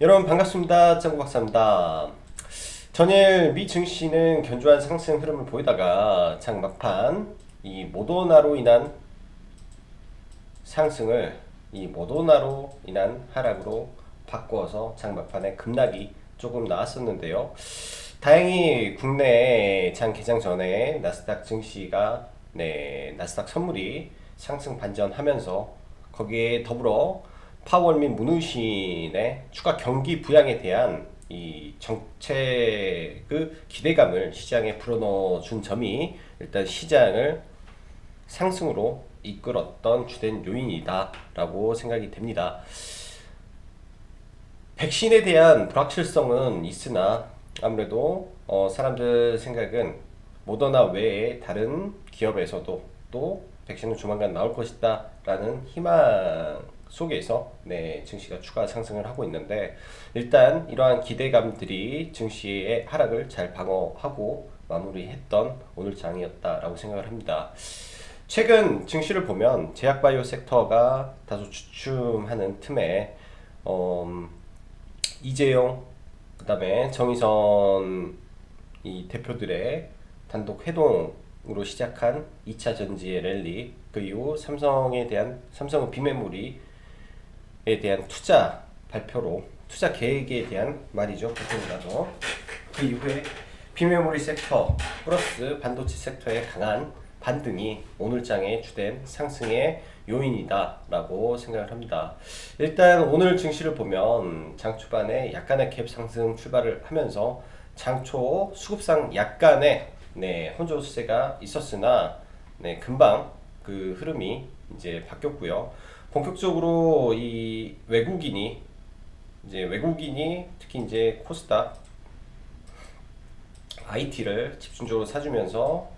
여러분 반갑습니다. 짱구 박사입니다. 전일 미 증시는 견조한 상승 흐름을 보이다가 장막판 이 모더나로 인한 상승을 이 모더나로 인한 하락으로 바꿔서 장막판에 급락이 조금 나왔었는데요. 다행히 국내 장 개장 전에 나스닥 증시가 나스닥 선물이 상승 반전하면서 거기에 더불어 파월 및 문우신의 추가 경기 부양에 대한 이 정책의 기대감을 시장에 불어넣어 준 점이 일단 시장을 상승으로 이끌었던 주된 요인이다라고 생각이 됩니다. 백신에 대한 불확실성은 있으나 아무래도 사람들 생각은 모더나 외에 다른 기업에서도 또 백신은 조만간 나올 것이다 라는 희망 속에서 증시가 추가 상승을 하고 있는데, 일단 이러한 기대감들이 증시의 하락을 잘 방어하고 마무리했던 오늘 장이었다라고 생각을 합니다. 최근 증시를 보면 제약바이오 섹터가 다소 주춤하는 틈에 이재용, 그 다음에 정의선 이 대표들의 단독 회동으로 시작한 2차 전지의 랠리, 그 이후 삼성의 비메모리에 대한 투자 발표로 투자 계획에 대한 말이죠. 보통이라도 그 이후에 비메모리 섹터 플러스 반도체 섹터의 강한 반등이 오늘장의 주된 상승의 요인이다라고 생각을 합니다. 일단 오늘 증시를 보면 장 초반에 약간의 갭 상승 출발을 하면서 장초 수급상 약간의 혼조 수세가 있었으나 금방 그 흐름이 이제 바뀌었고요. 본격적으로 이 외국인이 특히 이제 코스닥 IT를 집중적으로 사주면서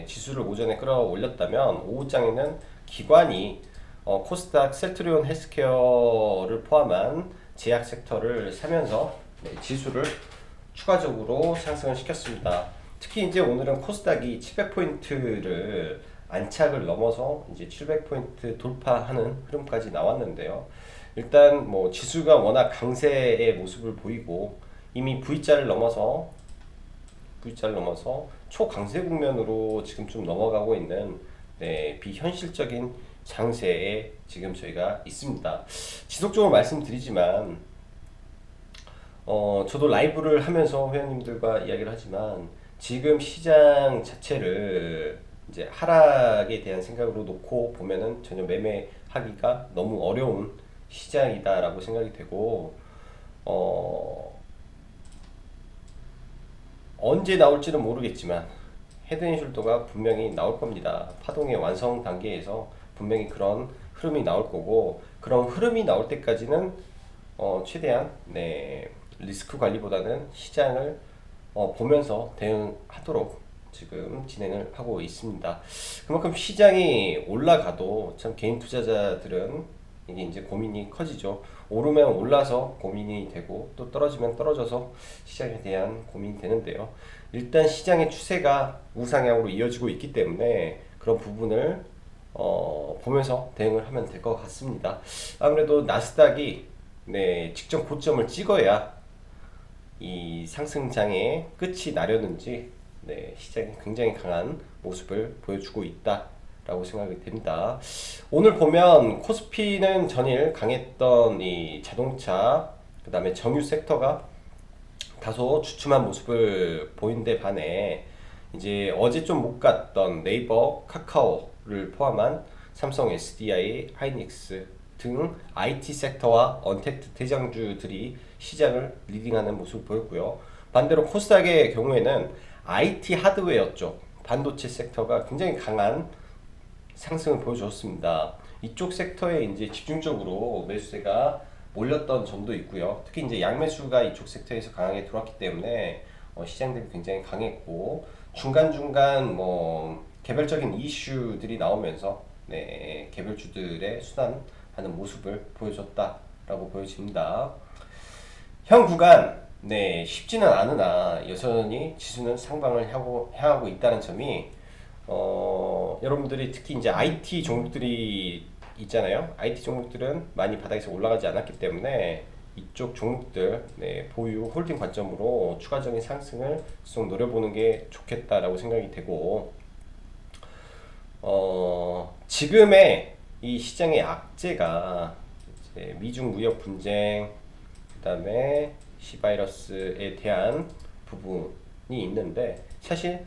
지수를 오전에 끌어올렸다면 오후장에는 기관이 코스닥 셀트리온 헬스케어를 포함한 제약 섹터를 사면서 지수를 추가적으로 상승을 시켰습니다. 특히 이제 오늘은 코스닥이 700포인트를 안착을 넘어서 이제 700포인트 돌파하는 흐름까지 나왔는데요. 일단 뭐 지수가 워낙 강세의 모습을 보이고 이미 V자를 넘어서 초강세 국면으로 지금 좀 넘어가고 있는 비현실적인 장세에 지금 저희가 있습니다. 지속적으로 말씀드리지만 저도 라이브를 하면서 회원님들과 이야기를 하지만 지금 시장 자체를 이제 하락에 대한 생각으로 놓고 보면은 전혀 매매하기가 너무 어려운 시장이다라고 생각이 되고, 언제 나올지는 모르겠지만 헤드앤숄더가 분명히 나올 겁니다. 파동의 완성 단계에서 분명히 그런 흐름이 나올 거고, 그런 흐름이 나올 때까지는 최대한 리스크 관리보다는 시장을 보면서 대응하도록 지금 진행을 하고 있습니다. 그만큼 시장이 올라가도 참 개인 투자자들은 이게 이제 고민이 커지죠. 오르면 올라서 고민이 되고 또 떨어지면 떨어져서 시장에 대한 고민이 되는데요. 일단 시장의 추세가 우상향으로 이어지고 있기 때문에 그런 부분을 보면서 대응을 하면 될 것 같습니다. 아무래도 나스닥이 직전 고점을 찍어야 이 상승장의 끝이 나려는지 시장이 굉장히 강한 모습을 보여주고 있다라고 생각이 됩니다. 오늘 보면 코스피는 전일 강했던 이 자동차, 그 다음에 정유 섹터가 다소 주춤한 모습을 보인 데 반해 이제 어제 좀 못 갔던 네이버, 카카오를 포함한 삼성, SDI, 하이닉스 등 IT 섹터와 언택트 대장주들이 시장을 리딩하는 모습을 보였고요. 반대로 코스닥의 경우에는 IT 하드웨어 쪽 반도체 섹터가 굉장히 강한 상승을 보여줬습니다. 이쪽 섹터에 이제 집중적으로 매수세가 몰렸던 점도 있고요. 특히 이제 양매수가 이쪽 섹터에서 강하게 들어왔기 때문에 시장 대비 굉장히 강했고, 중간중간 뭐 개별적인 이슈들이 나오면서 개별주들의 순환하는 모습을 보여줬다라고 보여집니다. 현 구간 쉽지는 않으나 여전히 지수는 상방을 향하고 있다는 점이 여러분들이 특히 이제 IT 종목들이 있잖아요. IT 종목들은 많이 바닥에서 올라가지 않았기 때문에 이쪽 종목들 보유 홀딩 관점으로 추가적인 상승을 계속 노려보는 게 좋겠다라고 생각이 되고, 지금의 이 시장의 악재가 이제 미중 무역 분쟁, 그다음에 시바이러스에 대한 부분이 있는데, 사실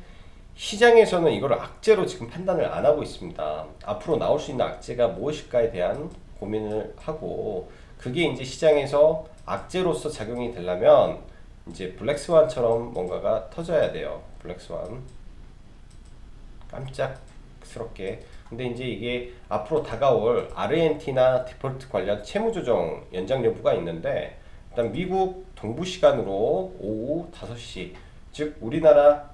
시장에서는 이걸 악재로 지금 판단을 안 하고 있습니다. 앞으로 나올 수 있는 악재가 무엇일까에 대한 고민을 하고, 그게 이제 시장에서 악재로서 작용이 되려면 이제 블랙스완처럼 뭔가가 터져야 돼요. 블랙스완. 깜짝스럽게. 근데 이제 이게 앞으로 다가올 아르헨티나 디폴트 관련 채무조정 연장 여부가 있는데, 일단 미국 동부 시간으로 오후 5시, 즉 우리나라로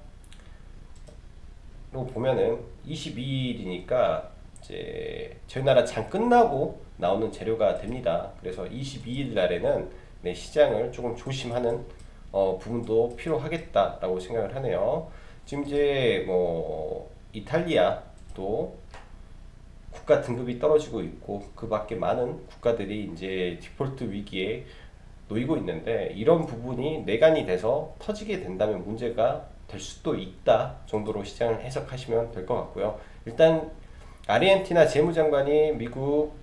보면은 22일이니까 이제 저희 나라 장 끝나고 나오는 재료가 됩니다. 그래서 22일 날에는 시장을 조금 조심하는 부분도 필요하겠다라고 생각을 하네요. 지금 이제 뭐 이탈리아도 국가 등급이 떨어지고 있고, 그 밖에 많은 국가들이 이제 디폴트 위기에 놓이고 있는데, 이런 부분이 내관이 돼서 터지게 된다면 문제가 될 수도 있다 정도로 시장을 해석하시면 될 것 같고요. 일단 아르헨티나 재무장관이 미국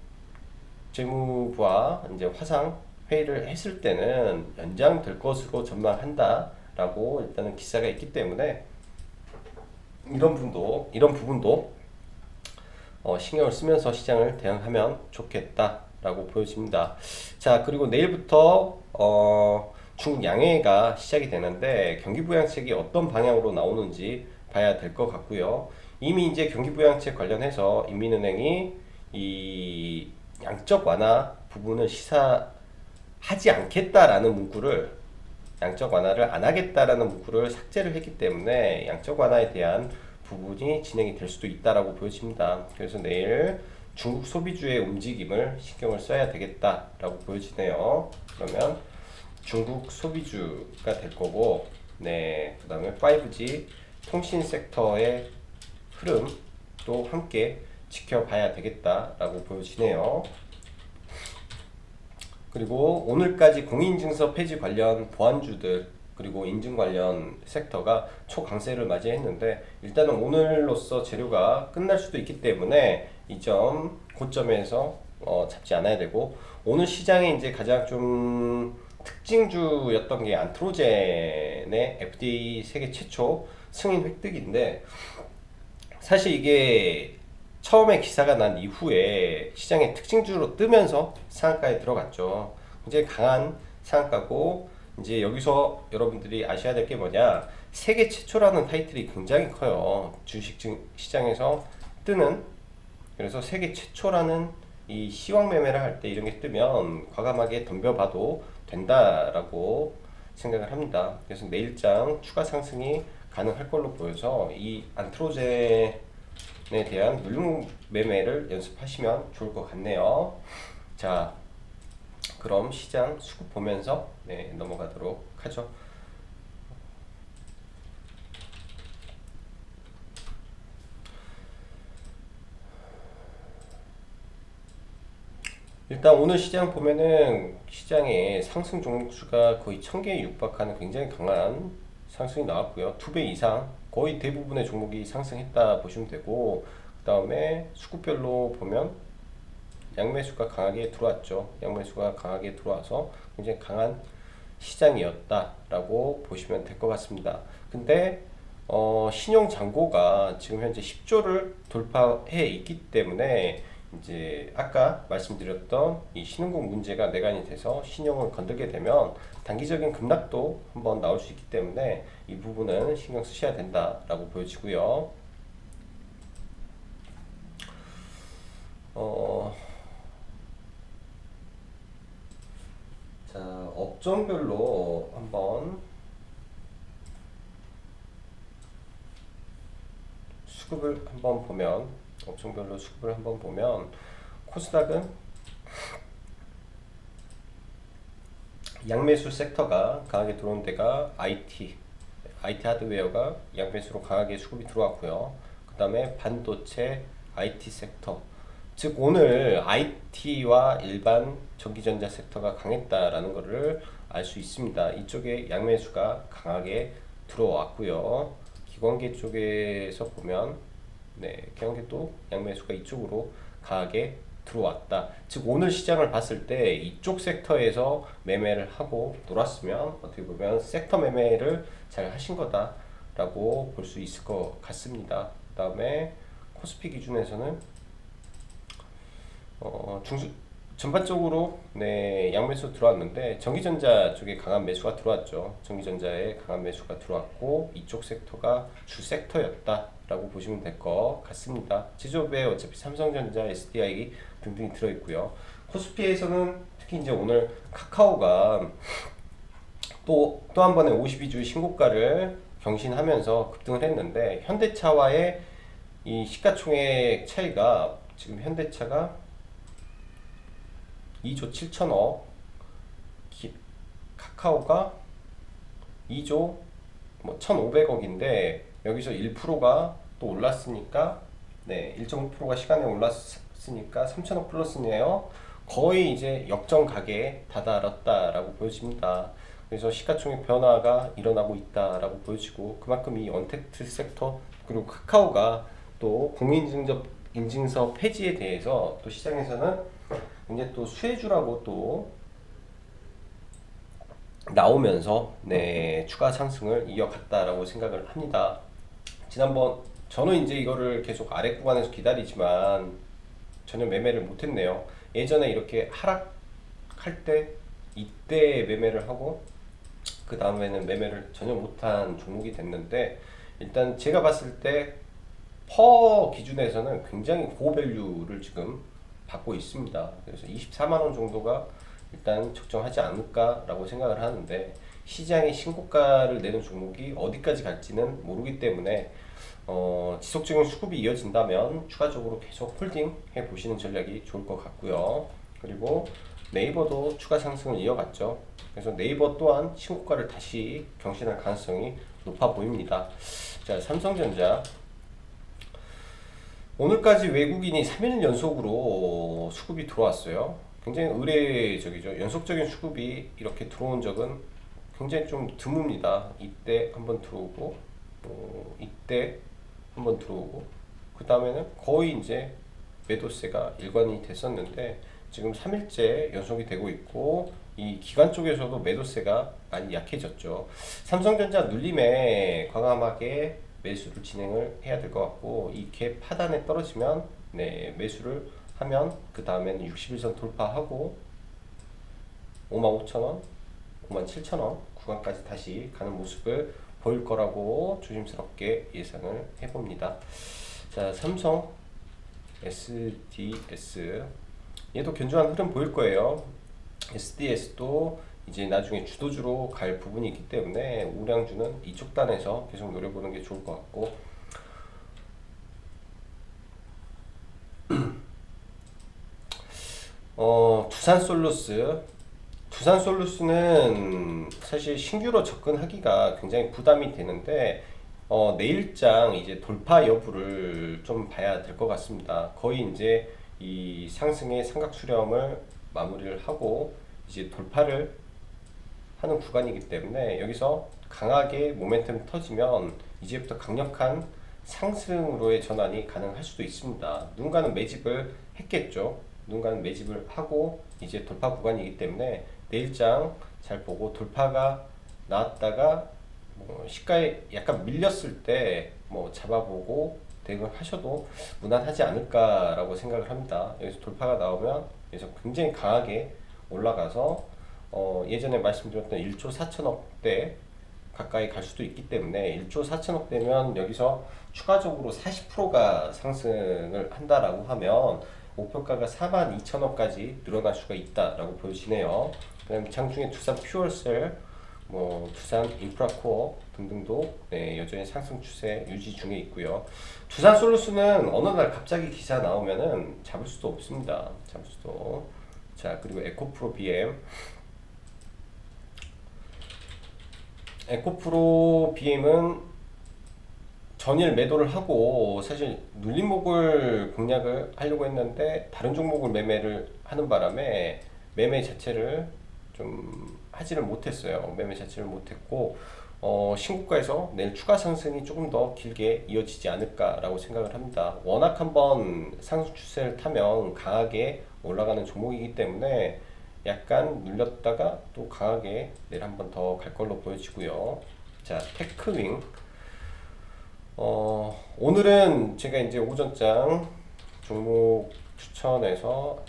재무부와 이제 화상 회의를 했을 때는 연장될 것으로 전망한다라고 일단은 기사가 있기 때문에, 이런 부분도 신경을 쓰면서 시장을 대응하면 좋겠다라고 보여집니다. 자, 그리고 내일부터 중국 양해가 시작이 되는데, 경기부양책이 어떤 방향으로 나오는지 봐야 될 것 같고요. 이미 이제 경기부양책 관련해서 인민은행이 이 양적 완화 부분을 시사하지 않겠다라는 문구를, 양적 완화를 안 하겠다라는 문구를 삭제를 했기 때문에 양적 완화에 대한 부분이 진행이 될 수도 있다라고 보여집니다. 그래서 내일 중국 소비주의 움직임을 신경을 써야 되겠다라고 보여지네요. 그러면 중국 소비주가 될 거고, 그 다음에 5G 통신 섹터의 흐름도 함께 지켜봐야 되겠다라고 보여지네요. 그리고 오늘까지 공인인증서 폐지 관련 보안주들, 그리고 인증 관련 섹터가 초강세를 맞이했는데, 일단은 오늘로써 재료가 끝날 수도 있기 때문에 이 점 고점에서 잡지 않아야 되고, 오늘 시장에 이제 가장 좀 특징주였던 게 안트로젠의 FDA 세계 최초 승인 획득인데, 사실 이게 처음에 기사가 난 이후에 시장의 특징주로 뜨면서 상한가에 들어갔죠. 굉장히 강한 상한가고, 이제 여기서 여러분들이 아셔야 될 게 뭐냐, 세계 최초라는 타이틀이 굉장히 커요. 주식 시장에서 뜨는. 그래서 세계 최초라는 이 시황 매매를 할 때 이런 게 뜨면 과감하게 덤벼봐도 된다라고 생각을 합니다. 그래서 내일장 추가 상승이 가능할 걸로 보여서 이 안트로젠에 대한 물량 매매를 연습하시면 좋을 것 같네요. 자, 그럼 시장 수급 보면서 넘어가도록 하죠. 일단 오늘 시장 보면은 시장의 상승 종목수가 거의 1000개에 육박하는 굉장히 강한 상승이 나왔고요. 2배 이상 거의 대부분의 종목이 상승했다 보시면 되고, 그 다음에 수급별로 보면 양매수가 강하게 들어왔죠. 양매수가 강하게 들어와서 굉장히 강한 시장이었다라고 보시면 될 것 같습니다. 근데 신용 잔고가 지금 현재 10조를 돌파해 있기 때문에, 이제 아까 말씀드렸던 이 신흥국 문제가 내관이 돼서 신용을 건들게 되면 단기적인 급락도 한번 나올 수 있기 때문에 이 부분은 신경 쓰셔야 된다라고 보여지고요. 자, 업종별로 한번 수급을 한번 보면, 업종별로 수급을 한번 보면, 코스닥은 양매수 섹터가 강하게 들어온 데가 IT 하드웨어가 양매수로 강하게 수급이 들어왔고요. 그 다음에 반도체 IT 섹터, 즉 오늘 IT와 일반 전기전자 섹터가 강했다라는 것을 알 수 있습니다. 이쪽에 양매수가 강하게 들어왔고요. 기관계 쪽에서 보면 기관계도 양매수가 이쪽으로 강하게 들어왔다. 즉 오늘 시장을 봤을 때 이쪽 섹터에서 매매를 하고 놀았으면 어떻게 보면 섹터 매매를 잘 하신 거다라고 볼 수 있을 것 같습니다. 그 다음에 코스피 기준에서는 전반적으로 양매수 들어왔는데 전기전자 쪽에 강한 매수가 들어왔죠. 전기전자에 강한 매수가 들어왔고 이쪽 섹터가 주 섹터였다라고 보시면 될 것 같습니다. 지조업에 어차피 삼성전자, SDI 등등이 들어있고요. 코스피에서는 특히 이제 오늘 카카오가 또 한 번의 52주 신고가를 경신하면서 급등을 했는데 현대차와의 이 시가총액 차이가 지금 현대차가 2조 7천억, 카카오가 2조 1,500억인데 여기서 1%가 또 올랐으니까 1.5%가 시간에 올랐으니까 3천억 플러스네요. 거의 이제 역전 가게에 다다랐다라고 보여집니다. 그래서 시가총액 변화가 일어나고 있다라고 보여지고 그만큼 이 언택트 섹터 그리고 카카오가 또 공인인증서 폐지에 대해서 또 시장에서는 이제 또 수혜주라고 또 나오면서 추가 상승을 이어갔다라고 생각을 합니다. 지난번 저는 이제 이거를 계속 아래 구간에서 기다리지만 전혀 매매를 못했네요. 예전에 이렇게 하락할 때 이때 매매를 하고 그 다음에는 매매를 전혀 못한 종목이 됐는데 일단 제가 봤을 때 퍼 기준에서는 굉장히 고밸류를 지금 받고 있습니다. 그래서 24만원 정도가 일단 적정하지 않을까라고 생각을 하는데 시장의 신고가를 내는 종목이 어디까지 갈지는 모르기 때문에 지속적인 수급이 이어진다면 추가적으로 계속 홀딩 해 보시는 전략이 좋을 것 같고요. 그리고 네이버도 추가 상승을 이어갔죠. 그래서 네이버 또한 신고가를 다시 경신할 가능성이 높아 보입니다. 자, 삼성전자 오늘까지 외국인이 3일 연속으로 수급이 들어왔어요. 굉장히 의례적이죠. 연속적인 수급이 이렇게 들어온 적은 굉장히 좀 드뭅니다. 이때 한번 들어오고, 이때 한번 들어오고, 그 다음에는 거의 이제 매도세가 일관이 됐었는데, 지금 3일째 연속이 되고 있고, 이 기관 쪽에서도 매도세가 많이 약해졌죠. 삼성전자 눌림에 과감하게 매수를 진행을 해야 될 것 같고 이 갭 하단에 떨어지면 매수를 하면 그 다음에는 60일선 돌파하고 55,000원, 57,000원 구간까지 다시 가는 모습을 보일 거라고 조심스럽게 예상을 해봅니다. 자, 삼성 SDS 얘도 견조한 흐름 보일 거예요. SDS도 이제 나중에 주도주로 갈 부분이 있기 때문에 우량주는 이쪽 단에서 계속 노려보는 게 좋을 것 같고 두산솔루스는 사실 신규로 접근하기가 굉장히 부담이 되는데 내일장 이제 돌파 여부를 좀 봐야 될 것 같습니다. 거의 이제 이 상승의 삼각 수렴을 마무리를 하고 이제 돌파를 하는 구간이기 때문에 여기서 강하게 모멘텀이 터지면 이제부터 강력한 상승으로의 전환이 가능할 수도 있습니다. 누군가는 매집을 했겠죠. 누군가는 매집을 하고 이제 돌파 구간이기 때문에 내일장 잘 보고 돌파가 나왔다가 시가에 약간 밀렸을 때 잡아보고 대응을 하셔도 무난하지 않을까라고 생각을 합니다. 여기서 돌파가 나오면 여기서 굉장히 강하게 올라가서 예전에 말씀드렸던 1조 4천억대 가까이 갈 수도 있기 때문에 1조 4천억대면 여기서 추가적으로 40%가 상승을 한다라고 하면 목표가가 42,000억까지 늘어날 수가 있다라고 보여지네요. 그다음 장중에 두산 퓨얼셀, 두산 인프라코어 등등도 여전히 상승 추세 유지 중에 있고요. 두산 솔루스는 어느 날 갑자기 기사 나오면은 잡을 수도 없습니다. 잡을 수도. 자, 그리고 에코프로 BM. 에코프로 BM은 전일 매도를 하고 사실 눌림목을 공략을 하려고 했는데 다른 종목을 매매를 하는 바람에 매매 자체를 좀 하지를 못했어요. 매매 자체를 못했고 신고가에서 내일 추가 상승이 조금 더 길게 이어지지 않을까라고 생각을 합니다. 워낙 한번 상승 추세를 타면 강하게 올라가는 종목이기 때문에 약간 눌렸다가 또 강하게 내일 한번 더 갈 걸로 보여지고요. 자, 테크윙. 오늘은 제가 이제 오전장 종목 추천해서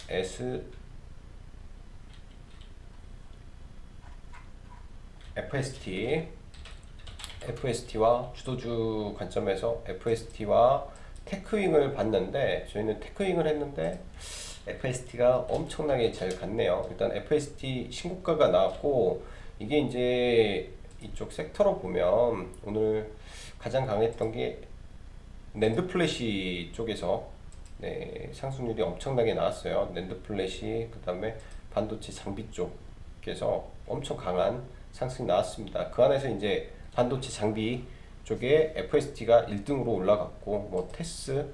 FST와 주도주 관점에서 FST와 테크윙을 봤는데 저희는 테크윙을 했는데 FST가 엄청나게 잘 갔네요. 일단 FST 신고가가 나왔고 이게 이제 이쪽 섹터로 보면 오늘 가장 강했던 게 낸드 플래시 쪽에서 네, 상승률이 엄청나게 나왔어요. 낸드 플래시 그 다음에 반도체 장비 쪽에서 엄청 강한 상승이 나왔습니다. 그 안에서 이제 반도체 장비 쪽에 FST가 1등으로 올라갔고 뭐 테스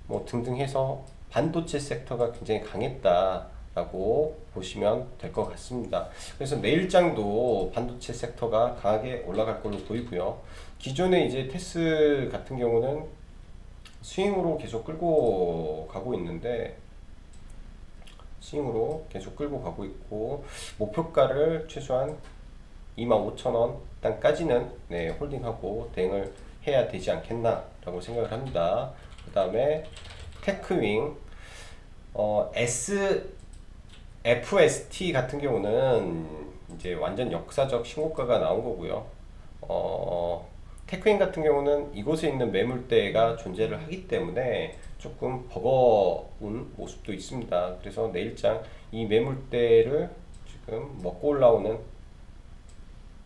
뭐 등등 해서 반도체 섹터가 굉장히 강했다라고 보시면 될 것 같습니다. 그래서 내일장도 반도체 섹터가 강하게 올라갈 걸로 보이고요. 기존에 이제 테스 같은 경우는 스윙으로 계속 끌고 가고 있는데 있고 목표가를 최소한 25,000원 단까지는 네, 홀딩하고 대응을 해야 되지 않겠나 라고 생각을 합니다. 그 다음에 테크윙 FST 같은 경우는 이제 완전 역사적 신고가가 나온 거고요. 테크윙 같은 경우는 이곳에 있는 매물대가 존재를 하기 때문에 조금 버거운 모습도 있습니다. 그래서 내일장 이 매물대를 지금 먹고 올라오는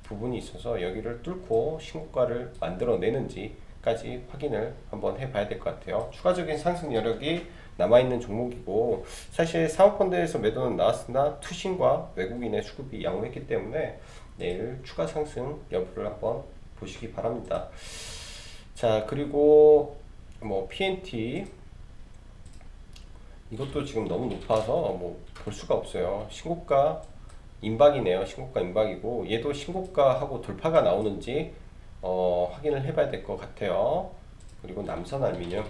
부분이 있어서 여기를 뚫고 신고가를 만들어내는지까지 확인을 한번 해봐야 될 것 같아요. 추가적인 상승 여력이 남아있는 종목이고 사실 사모펀드에서 매도는 나왔으나 투신과 외국인의 수급이 양호했기 때문에 내일 추가 상승 여부를 한번 보시기 바랍니다. 자, 그리고 뭐 PNT 이것도 지금 너무 높아서 뭐 볼 수가 없어요. 신고가 임박이네요. 신고가 임박이고 얘도 신고가하고 돌파가 나오는지 확인을 해봐야 될 것 같아요. 그리고 남선알루미늄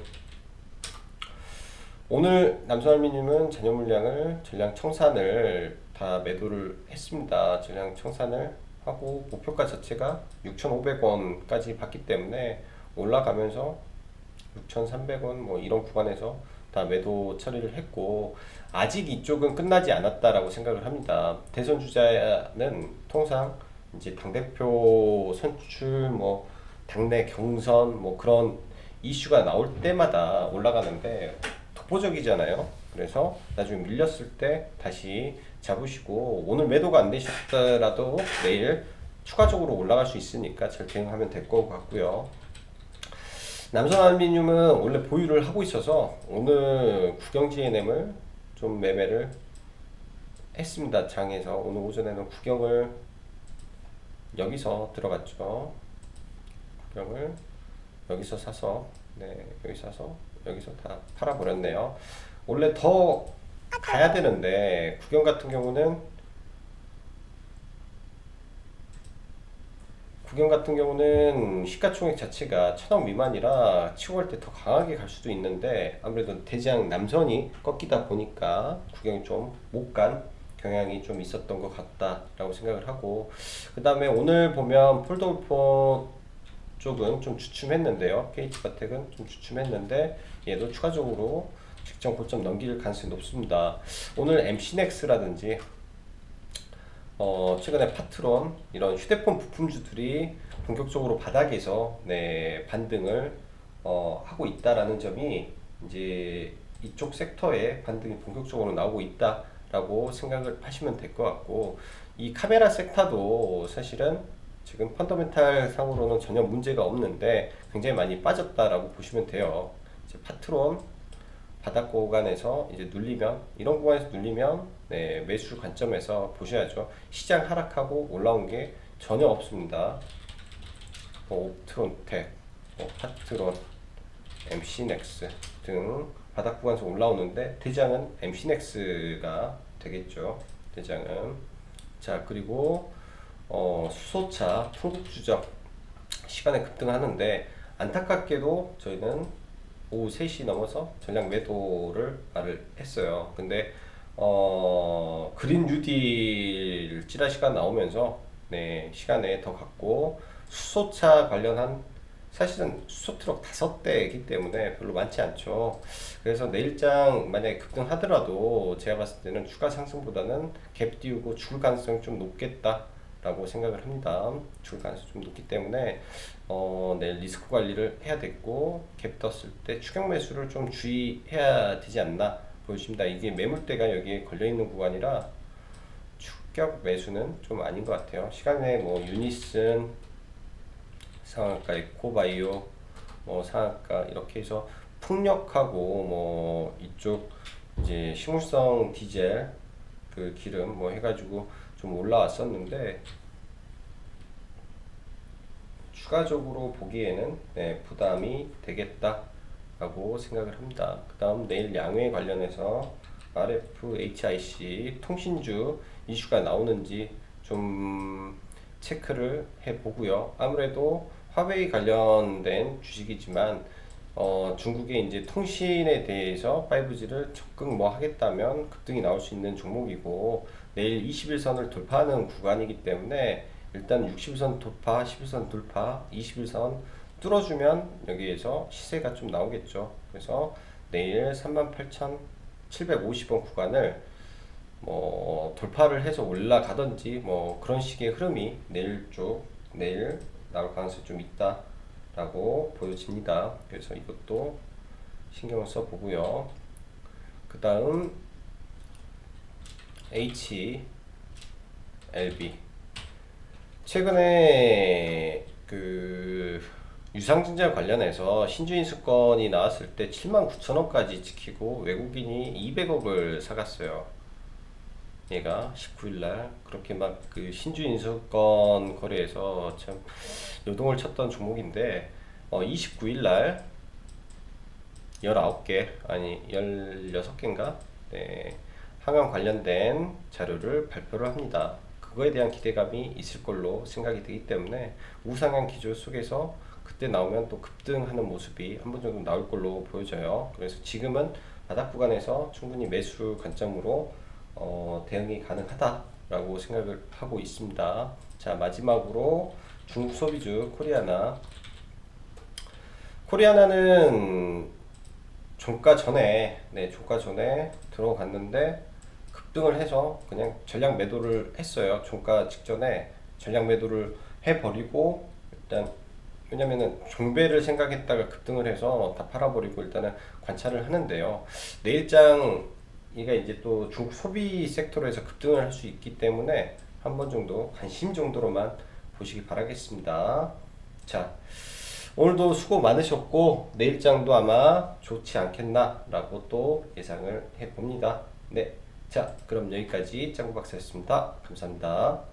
오늘 남선알루미늄은 잔여 물량을 전량 청산을 다 매도를 했습니다. 전량 청산을 하고 목표가 자체가 6,500원까지 봤기 때문에 올라가면서 6,300원 뭐 이런 구간에서 다 매도 처리를 했고 아직 이쪽은 끝나지 않았다라고 생각을 합니다. 대선 주자는 통상 이제 당대표 선출 뭐 당내 경선 뭐 그런 이슈가 나올 때마다 올라가는데 독보적이잖아요. 그래서 나중에 밀렸을 때 다시 잡으시고 오늘 매도가 안 되셨더라도 내일 추가적으로 올라갈 수 있으니까 잘 대응하면 될 것 같고요. 남선알루미늄은 원래 보유를 하고 있어서 오늘 국영 GNM을 좀 매매를 했습니다. 장에서 오늘 오전에는 국영을 여기서 들어갔죠. 국영을 여기서 사서 네, 여기 사서 여기서 다 팔아버렸네요. 원래 더 가야 되는데 국영 같은 경우는 시가총액 자체가 1,000억 미만이라 치고 갈 때 더 강하게 갈 수도 있는데 아무래도 대장 남선이 꺾이다 보니까 국영이 좀 못 간 경향이 좀 있었던 것 같다라고 생각을 하고 그 다음에 오늘 보면 폴더폰 쪽은 좀 주춤했는데요. KT바텍은 좀 주춤했는데 얘도 추가적으로 직전 고점 넘길 가능성이 높습니다. 오늘 MC넥스라든지 최근에 파트론 이런 휴대폰 부품주들이 본격적으로 바닥에서 네, 반등을 하고 있다라는 점이 이제 이쪽 섹터에 반등이 본격적으로 나오고 있다라고 생각을 하시면 될 것 같고 이 카메라 섹터도 사실은 지금 펀더멘탈 상으로는 전혀 문제가 없는데 굉장히 많이 빠졌다라고 보시면 돼요. 이제 파트론 바닥 구간에서 이제 눌리면 이런 구간에서 눌리면 네, 매수 관점에서 보셔야죠. 시장 하락하고 올라온 게 전혀 없습니다. 옵트론텍 파트론, MC넥스 등 바닥 구간에서 올라오는데 대장은 MC넥스가 되겠죠. 대장은. 자, 그리고 수소차 풍국주정 시간에 급등하는데 안타깝게도 저희는 오후 3시 넘어서 전량 매도를 말을 했어요. 근데 그린 뉴딜 찌라시가 나오면서 네, 시간에 더 갖고 수소차 관련한 사실은 수소트럭 5대이기 때문에 별로 많지 않죠. 그래서 내일장 만약에 급등하더라도 제가 봤을 때는 추가 상승보다는 갭 띄우고 죽을 가능성이 좀 높겠다 라고 생각을 합니다. 죽을 가능성이 좀 높기 때문에 내일 리스크 관리를 해야 되고 갭 떴을 때 추격 매수를 좀 주의해야 되지 않나 보여집니다. 이게 매물대가 여기에 걸려있는 구간이라 추격 매수는 좀 아닌 것 같아요. 시간에 뭐 유니슨, 상한가 에코바이오, 뭐 상한가 이렇게 해서 풍력하고 뭐 이쪽 이제 식물성 디젤 그 기름 뭐 해가지고 좀 올라왔었는데 추가적으로 보기에는 네, 부담이 되겠다라고 생각을 합니다. 그 다음 내일 양회 관련해서 RF, HIC 통신주 이슈가 나오는지 좀 체크를 해보고요. 아무래도 화웨이 관련된 주식이지만 중국의 이제 통신에 대해서 5G를 적극 뭐 하겠다면 급등이 나올 수 있는 종목이고 내일 21선을 돌파하는 구간이기 때문에 일단 60선 돌파, 11선 돌파, 21선 뚫어주면 여기에서 시세가 좀 나오겠죠. 그래서 내일 38,750원 구간을 뭐 돌파를 해서 올라가든지 뭐 그런 식의 흐름이 내일 나올 가능성이 좀 있다라고 보여집니다. 그래서 이것도 신경을 써 보고요. 그 다음 HLB 최근에 그 유상증자 관련해서 신주인수권이 나왔을 때 79,000원까지 지키고 외국인이 200억을 사갔어요. 얘가 19일날 그렇게 막 그 신주인수권 거래에서 참 요동을 쳤던 종목인데 29일날 19개 아니 16개인가 네, 항암 관련된 자료를 발표를 합니다. 그거에 대한 기대감이 있을 걸로 생각이 되기 때문에 우상향 기조 속에서 그때 나오면 또 급등하는 모습이 한 번 정도 나올 걸로 보여져요. 그래서 지금은 바닥 구간에서 충분히 매수 관점으로 대응이 가능하다라고 생각을 하고 있습니다. 자, 마지막으로 중국 소비주 코리아나는 종가 전에 들어갔는데 급등을 해서 그냥 전량 매도를 했어요. 종가 직전에 전량 매도를 해버리고 일단 왜냐면은 종배를 생각했다가 급등을 해서 다 팔아버리고 일단은 관찰을 하는데요. 내일장 얘가 이제 또 중국 소비 섹터로에서 급등을 할 수 있기 때문에 한 번 정도 관심 정도로만 보시기 바라겠습니다. 자, 오늘도 수고 많으셨고 내일장도 아마 좋지 않겠나 라고 또 예상을 해봅니다. 네, 자 그럼 여기까지 짱구박사였습니다. 감사합니다.